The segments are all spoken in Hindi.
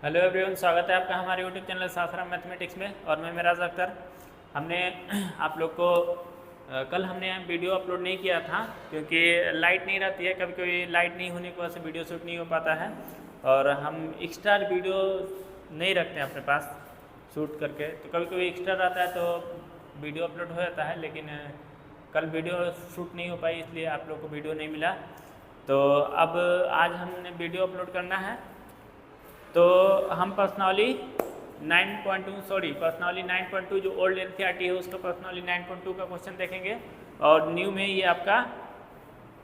हेलो एवरीवन, स्वागत है आपका हमारे यूट्यूब चैनल सासाराम मैथमेटिक्स में। और मैं मिराज अख्तर। हमने आप लोग को कल हमने वीडियो अपलोड नहीं किया था क्योंकि लाइट नहीं रहती है, कभी कभी लाइट नहीं होने की वजह से वीडियो शूट नहीं हो पाता है और हम एक्स्ट्रा वीडियो नहीं रखते हैं अपने पास शूट करके। तो कभी कभी एक्स्ट्रा रहता है तो वीडियो अपलोड हो जाता है, लेकिन कल वीडियो शूट नहीं हो पाई इसलिए आप लोग को वीडियो नहीं मिला। तो अब आज हमने वीडियो अपलोड करना है। तो हम पर्सनली 9.2 जो ओल्ड एनसीईआरटी है उसका पर्सनली 9.2 का क्वेश्चन देखेंगे और न्यू में ये आपका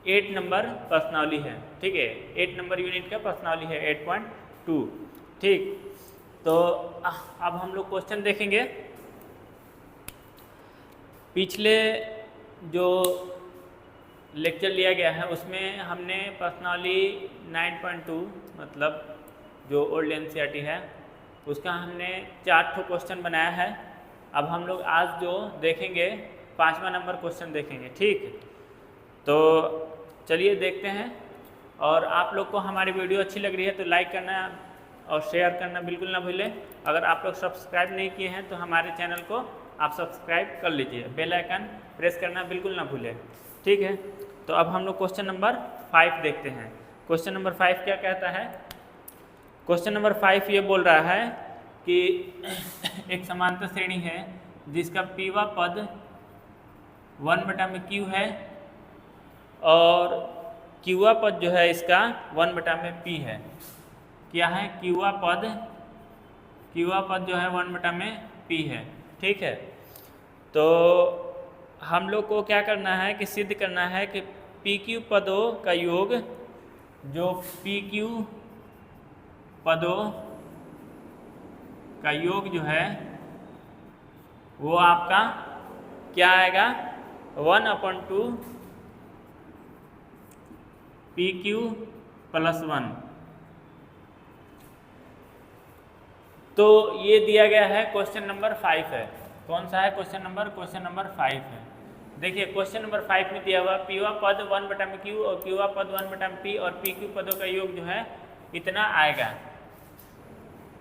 8 नंबर पर्सनली है। ठीक है, 8 नंबर यूनिट का पर्सनली है 8.2। ठीक, तो अब हम लोग क्वेश्चन देखेंगे। पिछले जो लेक्चर लिया गया है उसमें हमने पर्सनली 9.2 मतलब जो ओल्ड एनसीईआरटी है उसका हमने 4 क्वेश्चन बनाया है। अब हम लोग आज जो देखेंगे 5वां नंबर क्वेश्चन देखेंगे। ठीक, तो चलिए देखते हैं। और आप लोग को हमारी वीडियो अच्छी लग रही है तो लाइक करना और शेयर करना बिल्कुल ना भूलें। अगर आप लोग सब्सक्राइब नहीं किए हैं तो हमारे चैनल को आप सब्सक्राइब कर लीजिए, बेल आइकन प्रेस करना बिल्कुल ना भूलें। ठीक है, तो अब हम लोग क्वेश्चन नंबर 5 देखते हैं। क्वेश्चन नंबर 5 क्या कहता है? क्वेश्चन नंबर 5 ये बोल रहा है कि एक समांतर श्रेणी है जिसका पीवा पद 1/q है और क्यूआ पद जो है इसका 1/p है। क्या है? क्यूआ पद जो है 1/p है। ठीक है, तो हम लोग को क्या करना है कि सिद्ध करना है कि PQ पदों का योग, जो PQ पदों का योग जो है वो आपका क्या आएगा? 1/2 PQ + 1। तो ये दिया गया है, क्वेश्चन नंबर 5 है। कौन सा है क्वेश्चन नंबर? क्वेश्चन नंबर 5 है। देखिए क्वेश्चन नंबर 5 में दिया हुआ पीवा पद 1/q और क्यूआ पद 1/p और PQ पदों का योग जो है इतना आएगा।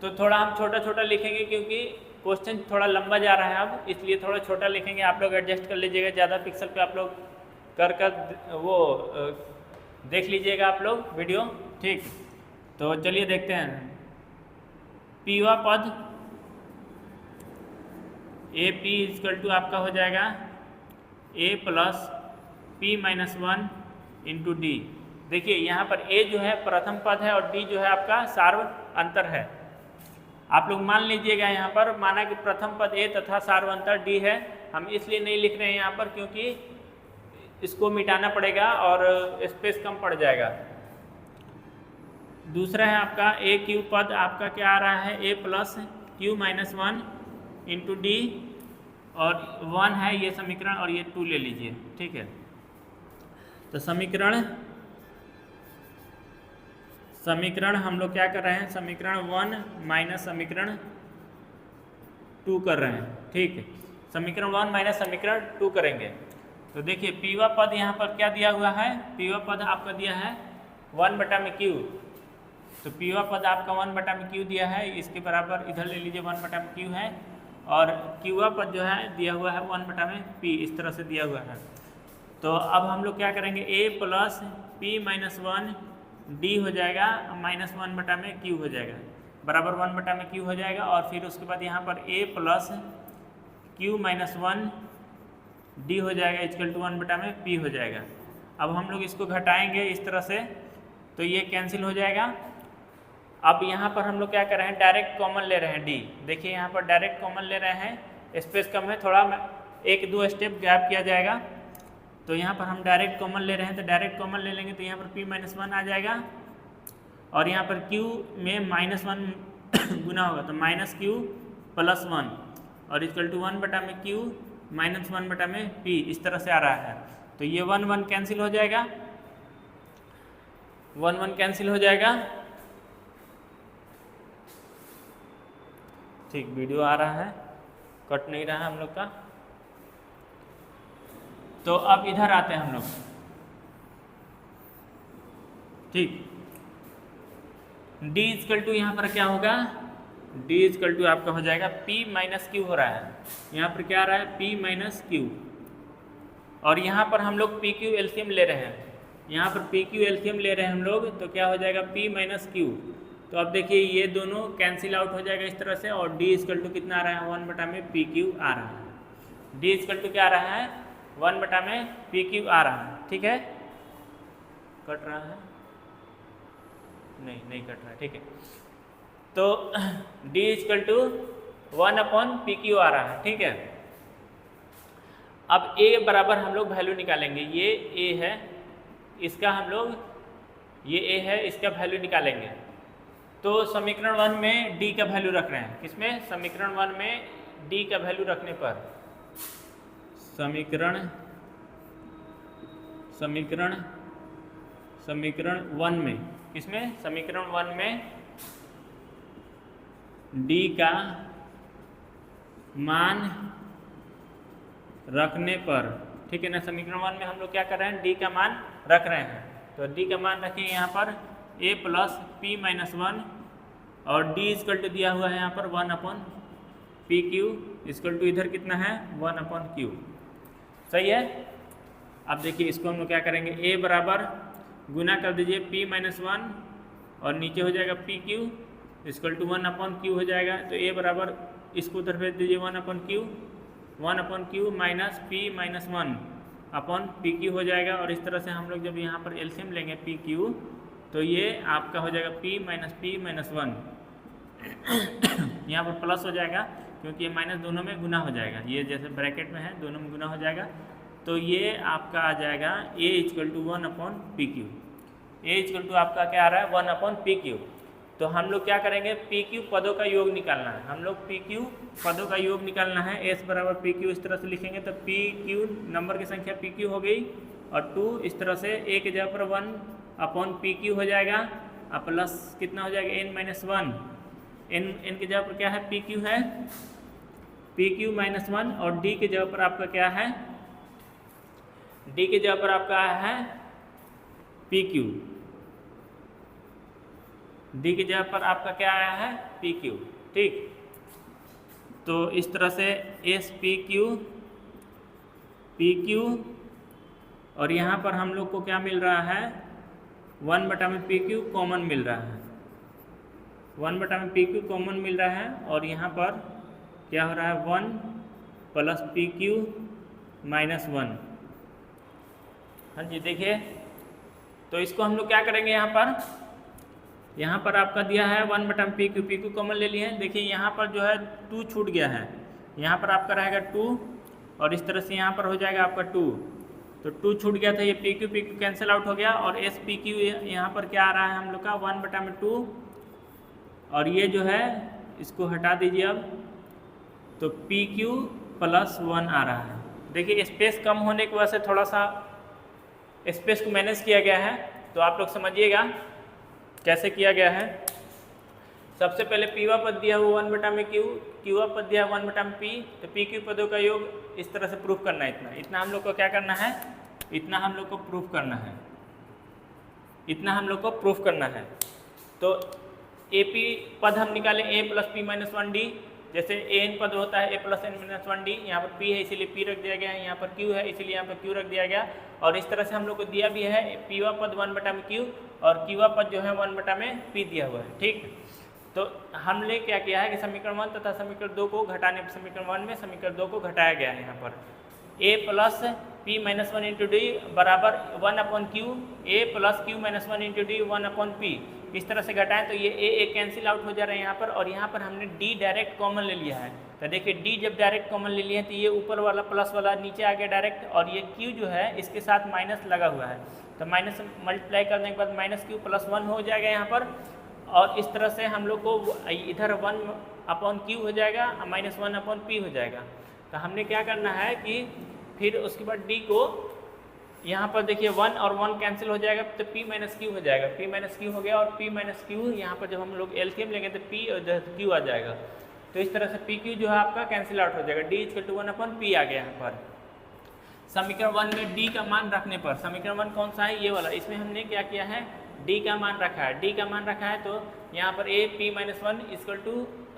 तो थोड़ा हम छोटा छोटा लिखेंगे क्योंकि क्वेश्चन थोड़ा लंबा जा रहा है अब, इसलिए थोड़ा छोटा लिखेंगे। आप लोग एडजस्ट कर लीजिएगा, ज़्यादा पिक्सल पे आप लोग कर वो देख लीजिएगा आप लोग वीडियो। ठीक, तो चलिए देखते हैं। पीवा पद AP = आपका हो जाएगा A + P - 1 × D। देखिए यहाँ पर A जो है प्रथम पद है और D जो है आपका सार्व अंतर है। आप लोग मान लीजिएगा, यहाँ पर माना कि प्रथम पद A तथा सार्वंतर D है। हम इसलिए नहीं लिख रहे हैं यहाँ पर क्योंकि इसको मिटाना पड़ेगा और स्पेस कम पड़ जाएगा। दूसरा है आपका AQ पद, आपका क्या आ रहा है? A + Q - 1 × D और 1 है ये समीकरण और ये 2 ले लीजिए। ठीक है, तो समीकरण हम लोग क्या कर रहे हैं? समीकरण 1 माइनस समीकरण 2 कर रहे हैं। ठीक है, समीकरण 1 माइनस समीकरण 2 करेंगे। तो देखिए पीवा पद यहाँ पर क्या दिया हुआ है? पीवा पद आपका दिया है 1/q। तो पीवा पद आपका 1/q दिया है, इसके बराबर इधर ले लीजिए 1/q है। और क्यूआ पद जो है दिया हुआ है 1/p, इस तरह से दिया हुआ है। तो अब हम लोग क्या करेंगे? A + P - 1 D हो जाएगा -1/q हो जाएगा, बराबर 1/q हो जाएगा। और फिर उसके बाद यहाँ पर A + Q - 1 D हो जाएगा = 1/p हो जाएगा। अब हम लोग इसको घटाएंगे इस तरह से, तो ये कैंसिल हो जाएगा। अब यहाँ पर हम लोग क्या कर रहे हैं? डायरेक्ट कॉमन ले रहे हैं D। देखिए यहाँ पर डायरेक्ट कॉमन ले रहे हैं, स्पेस कम है, थोड़ा 1-2 स्टेप गैप किया जाएगा। तो यहाँ पर हम डायरेक्ट कॉमन ले रहे हैं, तो डायरेक्ट कॉमन ले लेंगे तो यहाँ पर P - 1 आ जाएगा और यहाँ पर Q में -1 गुना होगा तो -q + 1 और = 1/q - 1/p, इस तरह से आ रहा है। तो ये 1 कैंसिल हो जाएगा, 1 कैंसिल हो जाएगा। ठीक, वीडियो आ रहा है, कट नहीं रहा हम लोग का। तो अब इधर आते हैं हम लोग। ठीक, डी इजकल टू यहाँ पर क्या होगा, डी इजकल टू आपका हो जाएगा P माइनस क्यू हो रहा है, यहाँ पर क्या आ रहा है P माइनस क्यू, और यहाँ पर हम लोग पी क्यू एलसीएम ले रहे हैं, यहाँ पर पी क्यू एलसीएम ले रहे हैं हम लोग, तो क्या हो जाएगा P माइनस क्यू। तो अब देखिए ये दोनों कैंसिल आउट हो जाएगा इस तरह से, और डी इजकल टू कितना आ रहा है 1 में पी क्यू आ रहा है, डी इजकल टू क्या आ रहा है 1 में पी क्यू आ रहा है। ठीक है, कट रहा है, नहीं कट रहा है, ठीक है। तो d इजकल टू 1/pq आ रहा है, ठीक है। अब a बराबर हम लोग वैल्यू निकालेंगे, ये a है, इसका हम लोग, ये a है, इसका वैल्यू निकालेंगे। तो समीकरण 1 में d का वैल्यू रख रहे हैं, किसमें, समीकरण 1 में d का वैल्यू रखने पर, समीकरण 1 में, किसमें, समीकरण 1 में d का मान रखने पर, ठीक है ना। समीकरण 1 में हम लोग क्या कर रहे हैं, d का मान रख रहे हैं, तो d का मान रखेंगे यहाँ पर a प्लस p माइनस 1, और d इजकल टू दिया हुआ है यहाँ पर 1/pq इजकल टू इधर कितना है 1/q, सही है। अब देखिए इसको हम लोग क्या करेंगे, a बराबर गुना कर दीजिए p माइनस 1 और नीचे हो जाएगा pq इजकल टू 1/q हो जाएगा। तो a बराबर इसको उधर भेज दीजिए 1/q minus p minus 1/pq हो जाएगा। और इस तरह से हम लोग जब यहाँ पर एलसीएम लेंगे pq, तो ये आपका हो जाएगा p माइनस 1 यहाँ पर प्लस हो जाएगा, क्योंकि ये माइनस दोनों में गुना हो जाएगा, ये जैसे ब्रैकेट में है दोनों में गुना हो जाएगा। तो ये आपका आ जाएगा a equal to 1/pq, a equal to आपका क्या आ रहा है 1/pq। तो हम लोग क्या करेंगे, pq पदों का योग निकालना है, हम लोग pq पदों का योग निकालना है। s बराबर pq इस तरह से लिखेंगे, तो pq नंबर की संख्या pq हो गई, और 2 इस तरह से a के जगह पर 1/pq हो जाएगा, और प्लस कितना हो जाएगा n माइनस 1, n की जगह पर क्या है pq है, pq माइनस 1, और d की जगह पर आपका क्या है, d की जगह पर आपका है pq, d की जगह पर आपका क्या आया है pq, ठीक। तो इस तरह से spq pq, और यहाँ पर हम लोग को क्या मिल रहा है 1/pq कॉमन मिल रहा है, 1/pq कॉमन मिल रहा है, और यहाँ पर क्या हो रहा है 1+pq माइनस 1। हाँ जी, देखिए तो इसको हम लोग क्या करेंगे, यहाँ पर आपका दिया है 1/pq, pq कॉमन ले लिए हैं। देखिए यहाँ पर जो है 2 छूट गया है, यहाँ पर आपका रहेगा 2, और इस तरह से यहाँ पर हो जाएगा आपका 2, तो 2 छूट गया था, ये pq कैंसिल आउट हो गया, और spq यहाँ पर क्या आ रहा है हम लोग का 1/2, और ये जो है इसको हटा दीजिए अब, तो pq प्लस 1 आ रहा है। देखिए स्पेस कम होने की वजह से थोड़ा सा स्पेस को मैनेज किया गया है, तो आप लोग समझिएगा कैसे किया गया है। सबसे पहले पीवा पद दिया हुआ 1/q, क्यूवा पद दिया 1/p, तो pq पदों का योग इस तरह से प्रूफ करना है, इतना हम लोग को क्या करना है, इतना हम लोग को प्रूफ करना है, इतना हम लोग को प्रूफ करना है। तो ap पद हम निकालें a plus p minus 1d, जैसे an पद होता है a plus n minus 1d, यहाँ पर p है इसीलिए p रख दिया गया है, यहाँ पर q है इसीलिए यहाँ पर q रख दिया गया, और इस तरह से हम लोग को दिया भी है pवा पद 1/q और qवा पद जो है 1/p दिया हुआ है, ठीक। तो हमने क्या किया है कि समीकरण 1 तथा समीकरण 2 को घटाने, समीकरण 1 में समीकरण 2 को घटाया गया है, यहाँ पर a plus p minus 1 into D बराबर 1/q, a plus q minus 1 into D 1/p, इस तरह से घटाएं तो ये a कैंसिल आउट हो जा रहा है यहाँ पर, और यहाँ पर हमने d डायरेक्ट कॉमन ले लिया है। तो देखिए d जब डायरेक्ट कॉमन ले लिया है तो ये ऊपर वाला प्लस वाला नीचे आ गया डायरेक्ट, और ये q जो है इसके साथ माइनस लगा हुआ है, तो माइनस मल्टीप्लाई करने के बाद माइनस q प्लस 1 हो जाएगा यहाँ पर, और इस तरह से हम लोग को इधर 1/q हो जाएगा और माइनस 1/p हो जाएगा। तो हमने क्या करना है कि फिर उसके बाद d को यहाँ पर देखिए 1 और 1 कैंसिल हो जाएगा, तो p माइनस क्यू हो जाएगा, p माइनस क्यू हो गया, और p माइनस क्यू यहाँ पर जब हम लोग एलसीएम लेंगे तो p और q आ जाएगा। तो इस तरह से pq जो है आपका कैंसिल आउट हो जाएगा, d इक्वल टू 1/p आ गया यहाँ पर। समीकरण 1 में d का मान रखने पर, समीकरण 1 कौन सा है, ये वाला, इसमें हमने क्या किया है d का मान रखा है, d का मान रखा है, तो यहाँ पर A P minus one equal to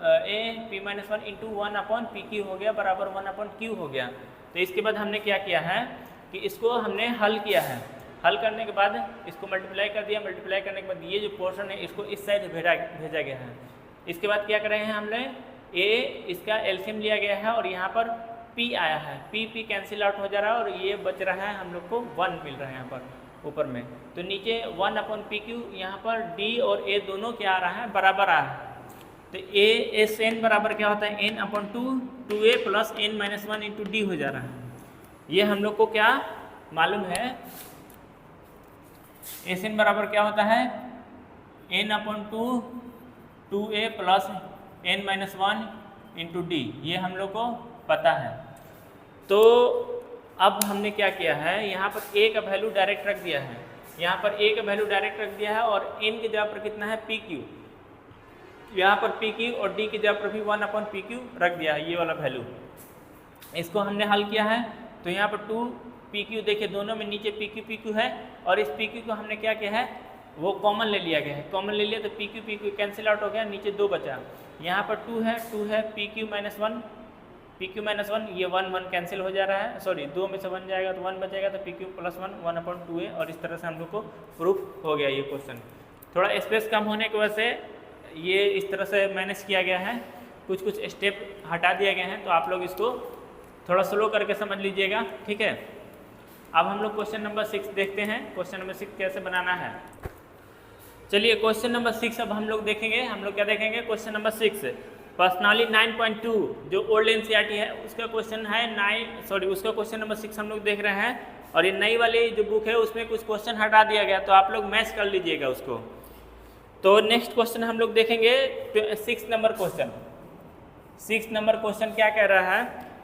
A P minus one into one upon P Q हो गया बराबर वन अपॉन क्यू हो गया। तो इसके बाद हमने क्या किया है कि इसको हमने हल किया है। हल करने के बाद इसको मल्टीप्लाई कर दिया। मल्टीप्लाई करने के बाद ये जो पोर्शन है इसको इस साइड भेजा गया है। इसके बाद क्या कर रहे हैं हमने ए इसका एलसीएम लिया गया है और यहाँ पर पी आया है। पी कैंसिल आउट हो जा रहा है और ये बच रहा है हम लोग को 1 मिल रहा है यहाँ पर ऊपर में। तो नीचे 1 अपॉन पी क्यू, यहाँ पर डी और ए दोनों क्या आ रहा है बराबर आ रहा है। तो ए एस एन बराबर क्या होता है n upon two a plus n minus one into d हो जा रहा है। ये हम लोग को क्या मालूम है एस एन बराबर क्या होता है n upon two a plus n minus one into d, ये हम लोग को पता है। तो अब हमने क्या किया है यहाँ पर ए का वैल्यू डायरेक्ट रख दिया है। यहाँ पर ए का वैल्यू डायरेक्ट रख दिया है और एन की जगह पर कितना है पी क्यू, यहाँ पर पी क्यू और डी की जगह पर भी 1 अपॉन पी क्यू रख दिया है ये वाला वैल्यू। इसको हमने हल किया है तो यहाँ पर 2 पी क्यू देखिए दोनों में नीचे पी क्यू है और इस पी क्यू को हमने क्या किया है वो कॉमन ले लिया गया है। कॉमन ले लिया तो पी क्यू कैंसिल आउट हो गया, नीचे 2 बचा। यहाँ पर 2 है पी क्यू माइनस वन ये 1 कैंसिल हो जा रहा है, सॉरी 2 में से 1 जाएगा तो 1 बचेगा तो P Q plus 1 upon 2a। और इस तरह से हम लोग को प्रूफ हो गया ये क्वेश्चन। थोड़ा स्पेस कम होने की वजह से ये इस तरह से मैनेज किया गया है, कुछ स्टेप हटा दिए गए हैं तो आप लोग इसको थोड़ा स्लो करके समझ लीजिएगा, ठीक है। अब हम लोग क्वेश्चन नंबर 6 देखते हैं। क्वेश्चन नंबर 6 कैसे बनाना है। चलिए क्वेश्चन नंबर 6 अब हम लोग देखेंगे। हम लोग क्या देखेंगे क्वेश्चन नंबर 6 पर्सनली 9.2 जो ओल्ड एनसीईआरटी है उसका क्वेश्चन है उसका क्वेश्चन नंबर 6 हम लोग देख रहे हैं। और ये नई वाली जो बुक है उसमें कुछ क्वेश्चन हटा दिया गया तो आप लोग मैच कर लीजिएगा उसको। तो नेक्स्ट क्वेश्चन हम लोग देखेंगे 6 नंबर क्वेश्चन। 6 नंबर क्वेश्चन क्या कह रहा है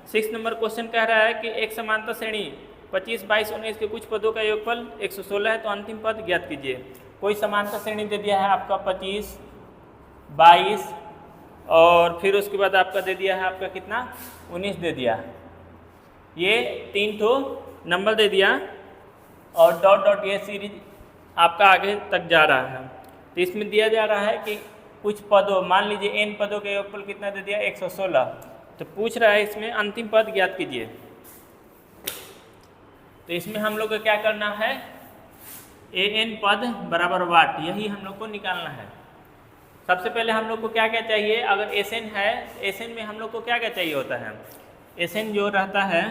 6 नंबर क्वेश्चन कह रहा है कि एक समांतर श्रेणी 25, 22, 19 के कुछ पदों का योगफल 116 है तो अंतिम पद ज्ञात कीजिए। कोई समांतर श्रेणी दे दिया है आपका 25, 22 और फिर उसके बाद आपका दे दिया है आपका कितना 19 दे दिया। ये 3 ठो नंबर दे दिया और डॉट डॉट ये सीरीज आपका आगे तक जा रहा है। तो इसमें दिया जा रहा है कि कुछ पदों मान लीजिए n पदों का योगफल कितना दे दिया 116। तो पूछ रहा है इसमें अंतिम पद ज्ञात कीजिए। तो इसमें हम लोग को क्या करना है an पद बराबर वाट, यही हम लोग को निकालना है। सबसे पहले हम लोग को क्या क्या चाहिए, अगर Sn है Sn में हम लोग को क्या क्या चाहिए होता है। Sn जो रहता है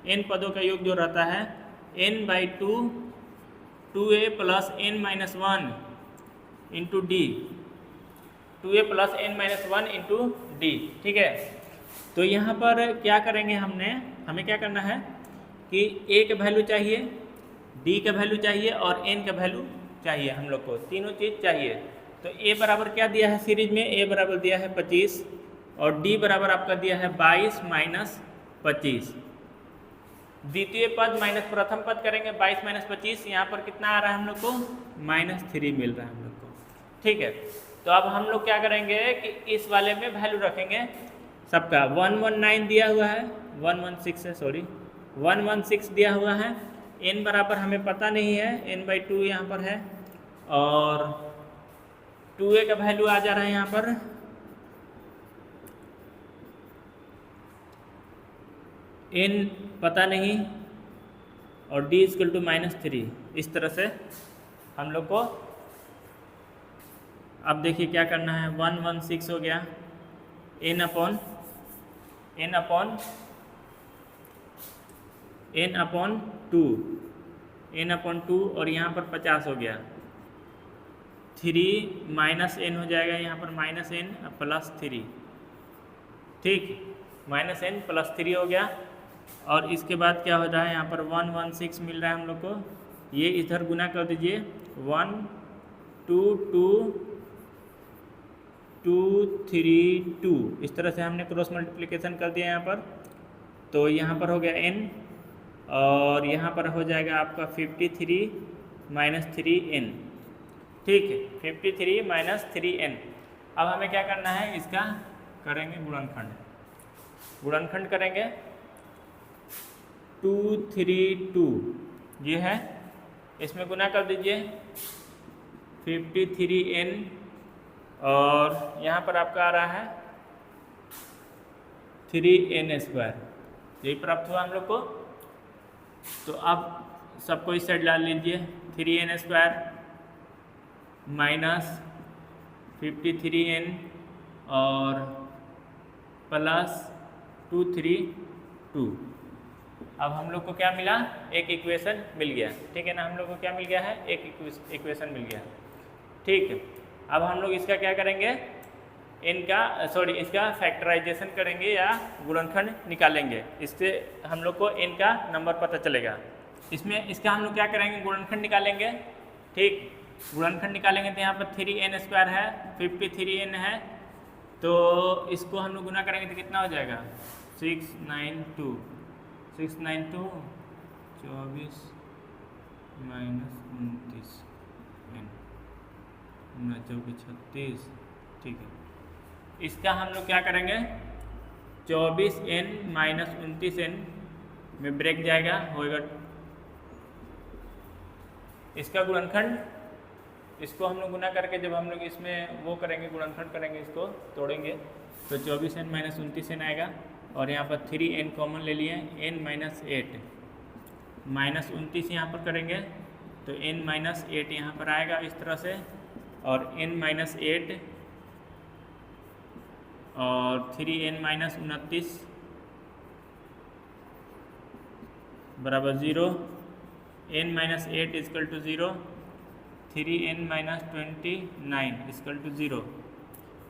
n पदों का योग जो रहता है n/2 2a plus n minus one into D, 2a plus n minus one into D, ठीक है। तो यहाँ पर क्या करेंगे हमें क्या करना है कि a का वैल्यू चाहिए, d का वैल्यू चाहिए और n का वैल्यू चाहिए। हम लोग को तीनों चीज़ चाहिए। तो a बराबर क्या दिया है सीरीज में, a बराबर दिया है 25 और d बराबर आपका दिया है 22 माइनस 25। द्वितीय पद माइनस प्रथम पद करेंगे 22 माइनस 25, यहाँ पर कितना आ रहा है हम लोग को -3 मिल रहा है हम लोग को, ठीक है। तो अब हम लोग क्या करेंगे कि इस वाले में वैल्यू रखेंगे सबका। 119 दिया हुआ है 116 है, सॉरी 116 दिया हुआ है। n बराबर हमें पता नहीं है, n/2 यहाँ पर है और 2a का वैल्यू आ जा रहा है यहाँ पर n पता नहीं और d इक्वल टू -3। इस तरह से हम लोग को अब देखिए क्या करना है। 116 हो गया n अपॉन 2 और यहाँ पर 50 हो गया। 3 माइनस n हो जाएगा यहाँ पर -n प्लस 3, ठीक, -n प्लस 3 हो गया। और इसके बाद क्या हो रहा है यहाँ पर 116 मिल रहा है हम लोग को, ये इधर गुना कर दीजिए 1 2 2 2 3 2, इस तरह से हमने क्रॉस मल्टीप्लिकेशन कर दिया यहाँ पर। तो यहाँ पर हो गया n और यहाँ पर हो जाएगा आपका 53 माइनस 3n, ठीक है, 53 माइनस 3n। अब हमें क्या करना है, इसका करेंगे गुणनखंड करेंगे 2 3 2 ये है, इसमें गुना कर दीजिए 53n और यहाँ पर आपका आ रहा है 3n², यही प्राप्त हुआ हम लोग को। तो अब सबको इस साइड डाल लीजिए, 3n² माइनस 53n और प्लस 232। अब हम लोग को क्या मिला, एक इक्वेशन मिल गया, ठीक है ना। हम लोग को क्या मिल गया है, एक इक्वेशन मिल गया, ठीक है। अब हम लोग इसका क्या करेंगे, इसका फैक्टराइजेशन करेंगे या गुणनखंड निकालेंगे। इससे हम लोग को n का नंबर पता चलेगा। इसमें इसका हम लोग क्या करेंगे, गुणनखंड निकालेंगे, ठीक। गुणनखंड निकालेंगे तो यहाँ पर 3n² है, 53n है, तो इसको हम लोग गुना करेंगे तो कितना हो जाएगा, 692 24 माइनस 29 36, ठीक है। इसका हम लोग क्या करेंगे, 24n माइनस 29n में ब्रेक जाएगा, होएगा इसका गुणनखंड। इसको हम लोग गुना करके जब हम लोग इसमें वो करेंगे, गुणनखंड करेंगे, इसको तोड़ेंगे तो 24n माइनस 29n आएगा। और यहाँ पर 3n कॉमन ले लिए, n माइनस 8 माइनस 29 यहाँ पर करेंगे तो n माइनस 8 यहाँ पर आएगा इस तरह से, और n माइनस 8 और 3n माइनस 29 बराबर 0, n minus 8 equal to 0, 3n minus 29 equal to 0।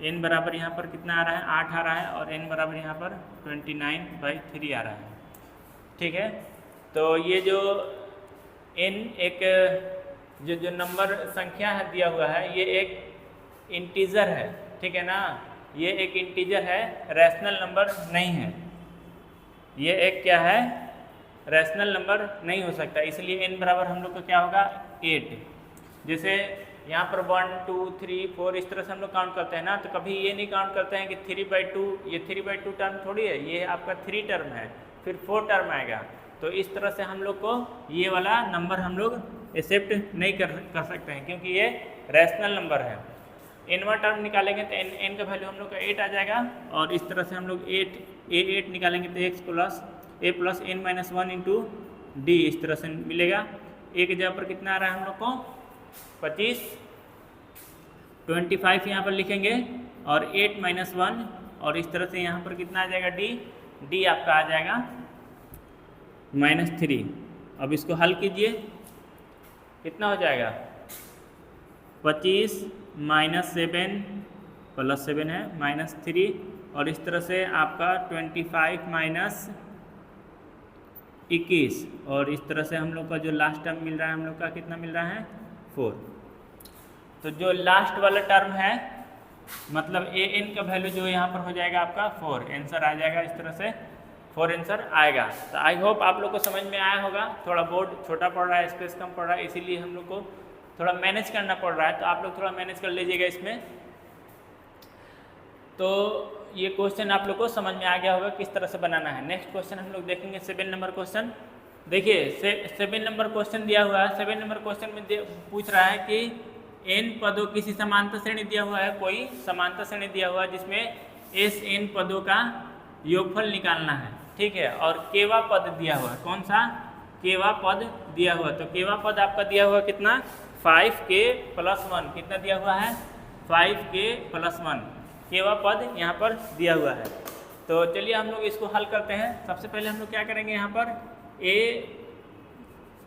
n बराबर यहाँ पर कितना आ रहा है, 8 आ रहा है, और n बराबर यहाँ पर 29/3 आ रहा है, ठीक है। तो ये जो n एक जो नंबर संख्या है दिया हुआ है, ये एक इंटीजर है, ठीक है ना। ये एक इंटीजर है, रैशनल नंबर नहीं है। ये एक क्या है, रैशनल नंबर नहीं हो सकता, इसलिए n बराबर हम लोग को क्या होगा, 8। जैसे यहाँ पर 1 2 3 4 इस तरह से हम लोग काउंट करते हैं ना, तो कभी ये नहीं काउंट करते हैं कि 3/2, ये 3/2 टर्म थोड़ी है, ये आपका 3 टर्म है, फिर 4 टर्म आएगा। तो इस तरह से हम लोग को ये वाला नंबर हम लोग एक्सेप्ट नहीं कर सकते हैं, क्योंकि ये रैशनल नंबर है। n वां टर्म निकालेंगे तो n का वैल्यू हम लोग का 8 आ जाएगा, और इस तरह से हम लोग 8 निकालेंगे तो x plus a plus n minus 1 into D इस तरह से मिलेगा। a की जगह पर कितना आ रहा है हम लोग को, 25, 25 यहाँ पर लिखेंगे, और 8 माइनस 1, और इस तरह से यहाँ पर कितना आ जाएगा, डी आपका आ जाएगा -3। अब इसको हल कीजिए, कितना हो जाएगा, 25 माइनस 7 प्लस 7 है -3, और इस तरह से आपका 25 माइनस 21, और इस तरह से हम लोग का जो लास्ट टर्म मिल रहा है, हम लोग का कितना मिल रहा है, 4। तो जो लास्ट वाला टर्म है, मतलब an का वैल्यू जो यहाँ पर हो जाएगा आपका 4, आंसर आ जाएगा इस तरह से, 4 आंसर आएगा। तो आई होप आप लोग को समझ में आया होगा। थोड़ा बोर्ड छोटा पड़ रहा है, स्पेस कम पड़ रहा है, इसीलिए हम लोग को थोड़ा मैनेज करना पड़ रहा है, तो आप लोग थोड़ा मैनेज कर लीजिएगा इसमें। तो ये क्वेश्चन आप लोग को समझ में आ गया होगा किस तरह से बनाना है। नेक्स्ट क्वेश्चन हम लोग देखेंगे 7 नंबर क्वेश्चन। देखिए 7 नंबर क्वेश्चन दिया हुआ है। 7 नंबर क्वेश्चन में पूछ रहा है कि n पदों किसी समांतर श्रेणी दिया हुआ है, कोई समांतर श्रेणी दिया हुआ है जिसमें Sn पदों का योगफल निकालना है, ठीक है। और केवा पद दिया हुआ है, कौन सा, केवा पद दिया हुआ। तो केवा पद आपका दिया हुआ कितना, 5k + 1, कितना दिया हुआ है, 5k + 1 केवा पद यहाँ पर दिया हुआ है। तो चलिए हम लोग इसको हल करते हैं। सबसे पहले हम लोग क्या करेंगे, यहाँ पर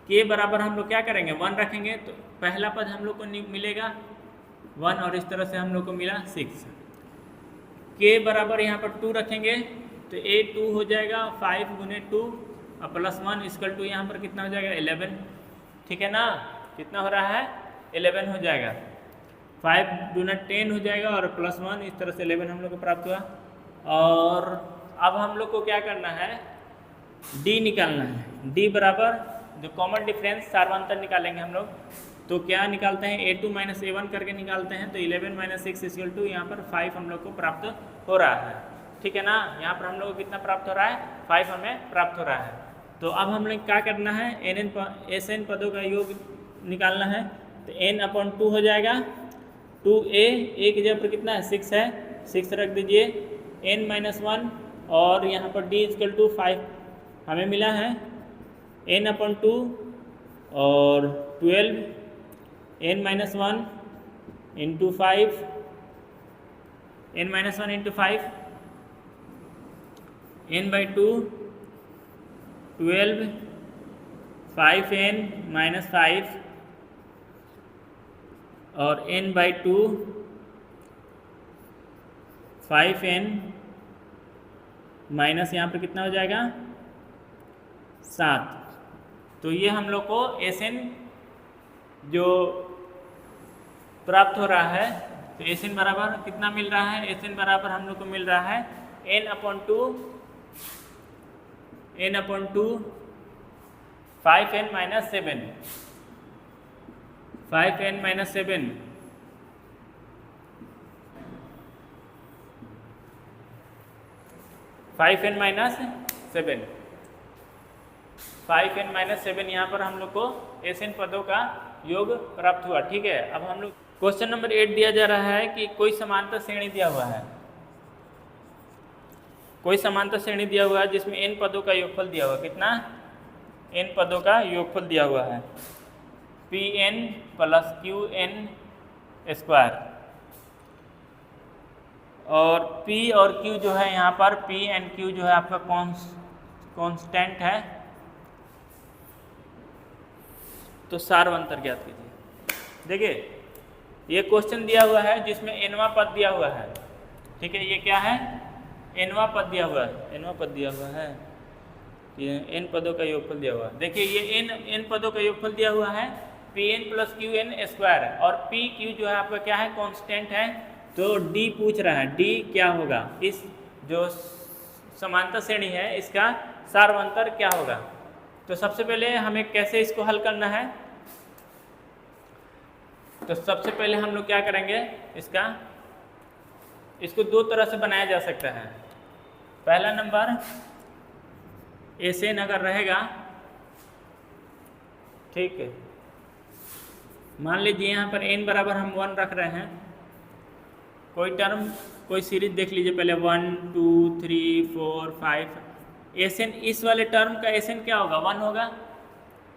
के बराबर हम लोग क्या करेंगे, 1 रखेंगे, तो पहला पद हम लोग को मिलेगा 1, और इस तरह से हम लोग को मिला 6। के बराबर यहाँ पर 2 रखेंगे तो a 2 हो जाएगा, 5 × 2 और +1 = टू यहाँ पर कितना हो जाएगा, 11, ठीक है ना। कितना हो रहा है, 11 हो जाएगा। 5 × 10 हो जाएगा, और +1 इस तरह से 11 हम लोग को प्राप्त हुआ। और अब हम लोग को क्या करना है, d निकालना है। d बराबर जो कॉमन डिफरेंस सार्वंतर निकालेंगे हम लोग, तो क्या निकालते हैं, a2 - a1 करके निकालते हैं। तो 11 - 6 = यहाँ पर 5 हम लोग को प्राप्त हो रहा है, ठीक है ना। यहाँ पर हम लोग को कितना प्राप्त हो रहा है, 5 हमें प्राप्त हो रहा है। तो अब हम लोग क्या करना है, Sn पदों का योग निकालना है। तो n/2 हो जाएगा, 2a, a की जगह पर कितना है 6 है, 6 रख दीजिए, n-1 और यहाँ पर d इजकल टू 5 हमें मिला है, n/2 और 12 n-1 into 5 n-1 into 5 n/2 12 5n-5 और n/2 5n माइनस यहाँ पर कितना हो जाएगा 7। तो ये हम लोग को Sn जो प्राप्त हो रहा है, तो Sn बराबर कितना मिल रहा है, Sn बराबर हम लोग को मिल रहा है n/2 5n-7 5n-7 5n-7 यहाँ पर हम लोग को Sn पदों का योग प्राप्त हुआ। ठीक है, अब हम लोग क्वेश्चन नंबर 8 दिया जा रहा है कि कोई समांतर श्रेणी दिया हुआ है, कोई समांतर श्रेणी दिया हुआ है जिसमें n पदों का योगफल दिया हुआ, कितना n पदों का योगफल दिया हुआ है Pn + Qn², और P और Q जो है यहाँ पर P एंड Q जो है आपका कांस्टेंट है, तो सारवंतर ज्ञात कीजिए। देखिए ये क्वेश्चन दिया हुआ है जिसमें nवां पद दिया हुआ है। ठीक है, ये क्या है, nवां पद दिया हुआ है, nवां पद दिया हुआ है, ये n पदों का योगफल दिया हुआ है। देखिए ये n पदों का योगफल दिया हुआ है Pn + Qn² और PQ जो है आपका क्या है, कांस्टेंट है। तो D पूछ रहा है, D क्या होगा, इस जो समांतर श्रेणी है इसका सारवंतर क्या होगा। तो सबसे पहले हमें कैसे इसको हल करना है, तो सबसे पहले हम लोग क्या करेंगे, इसको दो तरह से बनाया जा सकता है। पहला नंबर Sn अगर रहेगा, ठीक है, मान लीजिए यहाँ पर n बराबर हम 1 रख रहे हैं, कोई टर्म कोई सीरीज देख लीजिए पहले 1 2 3 4 5, Sn इस वाले टर्म का Sn क्या होगा, 1 होगा,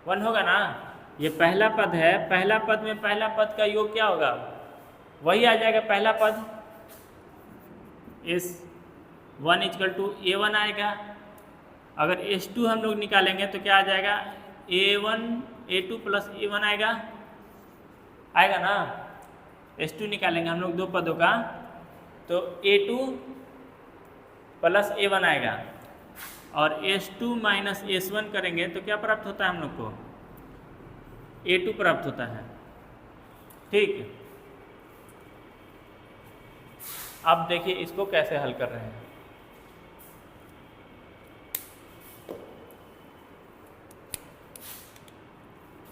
1 होगा ना। ये पहला पद है, पहला पद में पहला पद का योग क्या होगा, वही आ जाएगा पहला पद, S1 = A1 आएगा। अगर S2 हम लोग निकालेंगे तो क्या आ जाएगा, A2 + A1 आएगा ना। S2 निकालेंगे हम लोग दो पदों का, तो A2 + A1 आएगा, और S2 - S1 करेंगे तो क्या प्राप्त होता है हम लोग को, A2 प्राप्त होता है। ठीक, अब देखिए इसको कैसे हल कर रहे हैं।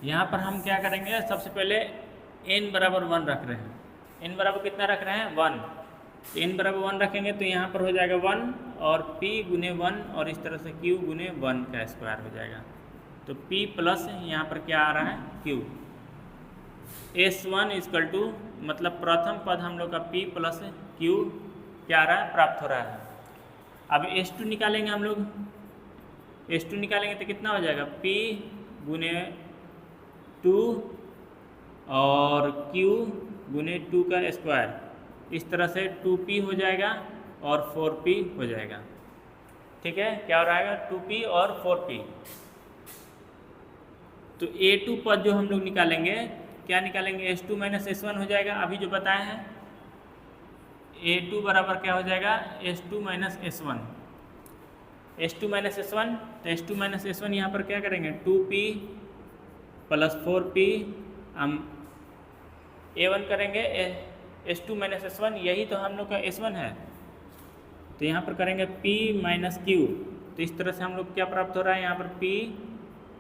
यहाँ पर हम क्या करेंगे, सबसे पहले n बराबर 1 रख रहे हैं, n बराबर कितना रख रहे हैं, 1। तो n बराबर 1 रखेंगे तो यहाँ पर हो जाएगा 1 और p गुने 1 और इस तरह से q गुने 1 का स्क्वायर हो जाएगा। तो p प्लस यहाँ पर क्या आ रहा है, q। S1 = मतलब प्रथम पद हम लोग का p + q क्या आ रहा है, प्राप्त हो रहा है। अब S2 निकालेंगे हम लोग, S2 निकालेंगे तो कितना हो जाएगा, p गुने 2 और q गुने 2 का स्क्वायर, इस तरह से 2p हो जाएगा और 4p हो जाएगा। ठीक है, क्या हो रहेगा, 2p और 4p। तो A2 पद जो हम लोग निकालेंगे, क्या निकालेंगे, S2 - S1 हो जाएगा, अभी जो बताए हैं। A2 बराबर क्या हो जाएगा, S2 - S1, S2 - S1, तो S2 - S1 यहाँ पर क्या करेंगे, 2p + 4p, हम A1 करेंगे, S2 - S1, यही तो हम लोग का S1 है, तो यहाँ पर करेंगे p - q, तो इस तरह से हम लोग क्या प्राप्त हो रहा है, यहाँ पर p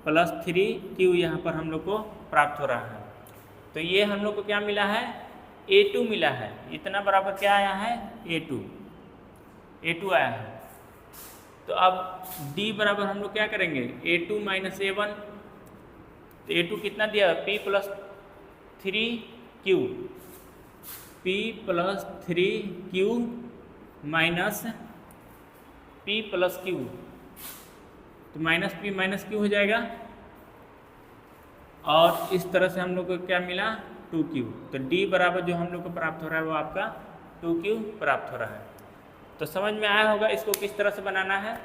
+ 3q यहाँ पर हम लोग को प्राप्त हो रहा है। तो ये हम लोग को क्या मिला है, A2 मिला है, इतना बराबर क्या आया है, A2 आया है। तो अब D बराबर हम लोग क्या करेंगे, A2 - A1, तो A2 कितना दिया, p + 3q, p plus 3q minus p plus q, तो माइनस p माइनस q हो जाएगा। और इस तरह से हम लोग को क्या मिला 2q, तो d बराबर जो हम लोग को प्राप्त हो रहा है वो आपका 2q प्राप्त हो रहा है। तो समझ में आया होगा इसको किस तरह से बनाना है।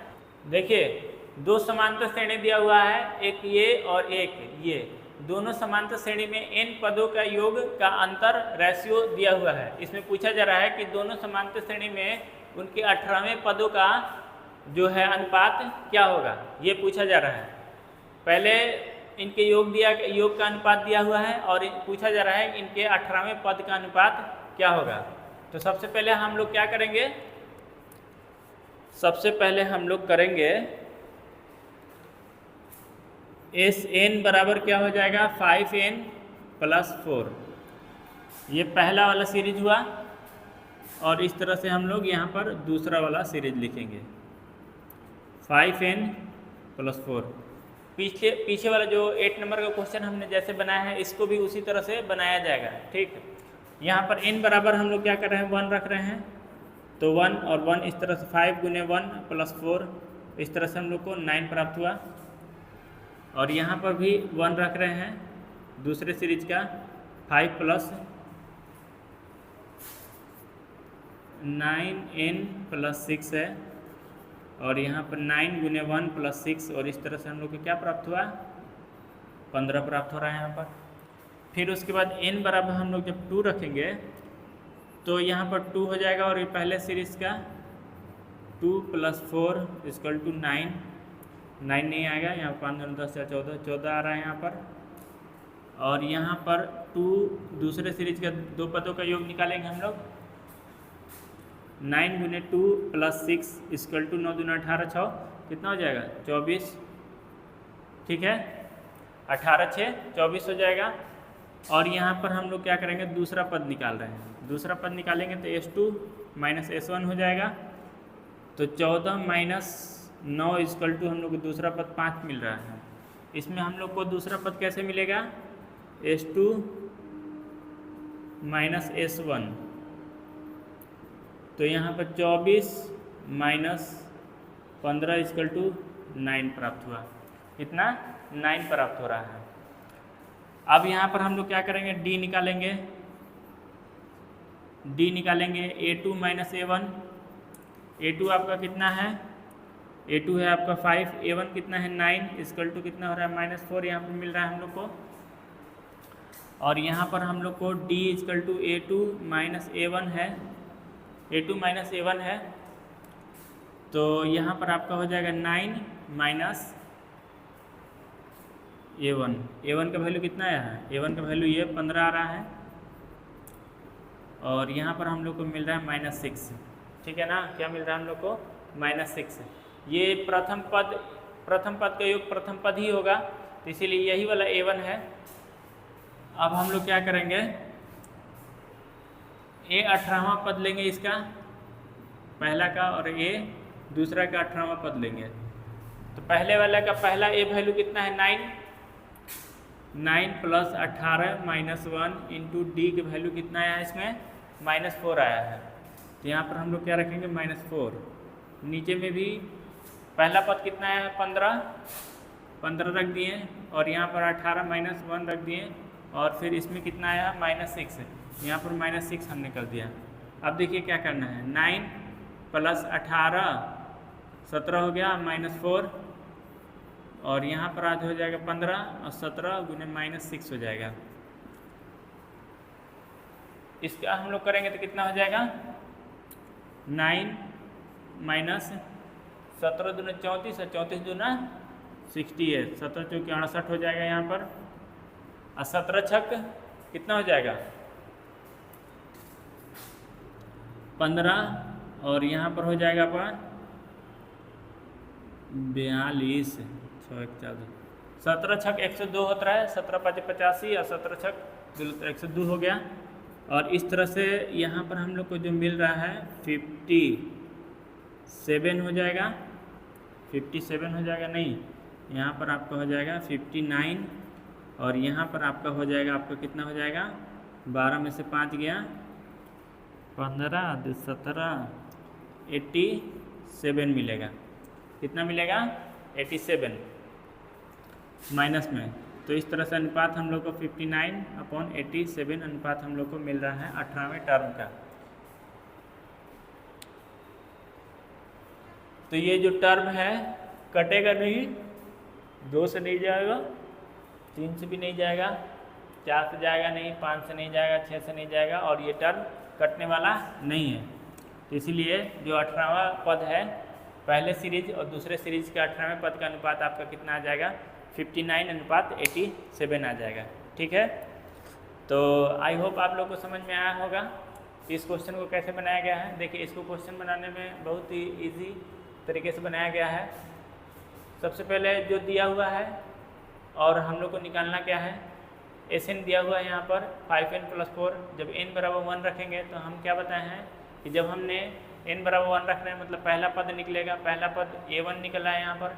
देखिए दो समांतर श्रेणी दिया हुआ है, एक ये और एक ये, दोनों समांतर श्रेणी में n पदों का योग का अंतर रेशियो दिया हुआ है। इसमें पूछा जा रहा है कि दोनों समांतर श्रेणी में उनके 18वें पदों का जो है अनुपात क्या होगा, ये पूछा जा रहा है। पहले इनके योग का अनुपात दिया हुआ है और पूछा जा रहा है इनके 18वें पद का अनुपात क्या होगा। तो सबसे पहले हम लोग क्या करेंगे, सबसे पहले हम लोग करेंगे Sn बराबर क्या हो जाएगा 5n प्लस 4, ये पहला वाला सीरीज हुआ। और इस तरह से हम लोग यहाँ पर दूसरा वाला सीरीज लिखेंगे 5n प्लस 4। पीछे वाला जो 8 नंबर का क्वेश्चन हमने जैसे बनाया है इसको भी उसी तरह से बनाया जाएगा, ठीक। यहाँ पर n बराबर हम लोग क्या कर रहे हैं 1 रख रहे हैं, तो 1 और 1 इस तरह से 5 गुने 1 प्लस 4, इस तरह से हम लोग को 9 प्राप्त हुआ। और यहाँ पर भी 1 रख रहे हैं दूसरे सीरीज का, 5 प्लस 9n प्लस 6 है। और यहाँ पर 9 गुने 1 प्लस 6, और इस तरह से हम लोग को क्या प्राप्त हुआ 15 प्राप्त हो रहा है यहाँ पर। फिर उसके बाद n बराबर हम लोग जब 2 रखेंगे तो यहाँ पर 2 हो जाएगा, और ये पहले सीरीज का 2 प्लस 4 इक्वल टू 9 नहीं आएगा, यहाँ 5 10 14 आ रहा है यहाँ पर। और यहाँ पर 2 दूसरे सीरीज का दो पदों का योग निकालेंगे हम लोग, 9 गुने 2 प्लस 6 इक्वल टू 9 दूना 18 6 कितना हो जाएगा 24, ठीक है 18 6 24 हो जाएगा। और यहाँ पर हम लोग क्या करेंगे दूसरा पद निकाल रहे हैं, दूसरा पद निकालेंगे तो S2 माइनस S1 हो जाएगा, तो 14 माइनस 9 इक्वल टू हम लोग को दूसरा पद 5 मिल रहा है। इसमें हम लोग को दूसरा पद कैसे मिलेगा S2 माइनस S1, तो यहाँ पर 24 माइनस 15 इक्वल टू 9 प्राप्त हुआ, कितना 9 प्राप्त हो रहा है। अब यहाँ पर हम लोग क्या करेंगे D निकालेंगे, D निकालेंगे A2 माइनस A1, A2 आपका कितना है A2 है आपका 5, A1 कितना है 9 इक्वल टू कितना हो रहा है माइनस 4, यहाँ पर मिल रहा है हम लोग को। और यहाँ पर हम लोग को D equal to A2 minus A1 है, A2 माइनस A1 है, तो यहाँ पर आपका हो जाएगा 9 माइनस A1, A1 का वैल्यू कितना आया है A1 का वैल्यू ये 15 आ रहा है। और यहाँ पर हम लोग को मिल रहा है माइनस 6, ठीक है ना, क्या मिल रहा है हम लोग को माइनस 6। ये प्रथम पद का योग प्रथम पद ही होगा, तो इसीलिए यही वाला A1 है। अब हम लोग क्या करेंगे A 18वां पद लेंगे इसका पहला का, और A दूसरा का 18वां पद लेंगे। तो पहले वाला का पहला A वैल्यू कितना है 9 प्लस 18 माइनस 1 इंटू D के वैल्यू कितना आया है इसमें माइनस 4 आया है, तो यहाँ पर हम लोग क्या रखेंगे माइनस 4। नीचे में भी पहला पद कितना है 15 रख दिए, और यहाँ पर 18 माइनस 1 रख दिए, और फिर इसमें कितना आया माइनस 6, यहाँ पर माइनस 6 हमने कर दिया। अब देखिए क्या करना है 9 प्लस 18 17 हो गया माइनस 4, और यहाँ पर आज हो जाएगा 15 और 17 गुने माइनस 6 हो जाएगा। इसका हम लोग करेंगे तो कितना हो जाएगा 9 माइनस 17 दूना 34 और 34 दूना 60 है, 17 चौकी 68 हो जाएगा यहाँ पर, और 17 छक कितना हो जाएगा 15, और यहाँ पर हो जाएगा अपन 42 17 छक 102 होता है, 17 5 85 और 17 छक 102 हो गया। और इस तरह से यहाँ पर हम लोग को जो मिल रहा है 57 हो जाएगा, 57 हो जाएगा नहीं, यहाँ पर आपका हो जाएगा 59, और यहाँ पर आपका हो जाएगा आपका कितना हो जाएगा 12 में से 5 गया 15 2 17 87 मिलेगा। कितना मिलेगा? 87 माइनस में। तो इस तरह से अनुपात हम लोग को 59/87 अनुपात हम लोग को मिल रहा है 18वें टर्म का। तो ये जो टर्म है कटेगा नहीं, 2 से नहीं जाएगा, 3 से भी नहीं जाएगा, 4 से जाएगा नहीं, 5 से नहीं जाएगा, 6 से नहीं जाएगा, और ये टर्म कटने वाला नहीं है। तो इसीलिए जो 18वां पद है पहले सीरीज और दूसरे सीरीज के 18वें पद का अनुपात आपका कितना आ जाएगा? 59/87 आ जाएगा। ठीक है, तो आई होप आप लोग को समझ में आया होगा इस क्वेश्चन को कैसे बनाया गया है। देखिए, इसको क्वेश्चन बनाने में बहुत ही ईजी तरीके से बनाया गया है। सबसे पहले जो दिया हुआ है और हम लोग को निकालना क्या है, Sn दिया हुआ है यहाँ पर 5n + 4। जब n बराबर 1 रखेंगे तो हम क्या बताए हैं कि जब हमने n बराबर 1 रख रहे हैं मतलब पहला पद निकलेगा, पहला पद a1 निकला है, यहाँ पर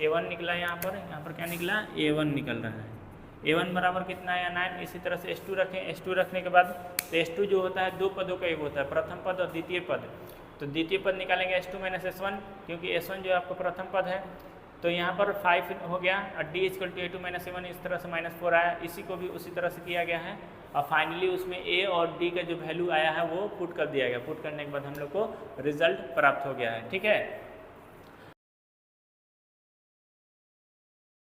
a1 निकला है, यहाँ पर क्या निकला? a1 निकल रहा है। a1 बराबर कितना है? 9। इसी तरह से s2 रखें, s2 रखने के बाद तो s2 जो होता है 2 पदों का एक होता है, प्रथम पद और द्वितीय पद। तो द्वितीय पद निकालेंगे s2 - s1, क्योंकि s1 जो आपका प्रथम पद है। तो यहाँ पर 5 हो गया और d = a2 - a1, इस तरह से -4 आया। इसी को भी उसी तरह से किया गया है और फाइनली उसमें a और d का जो वैल्यू आया है वो पुट कर दिया गया। पुट करने के बाद हम लोग को रिजल्ट प्राप्त हो गया है। ठीक है।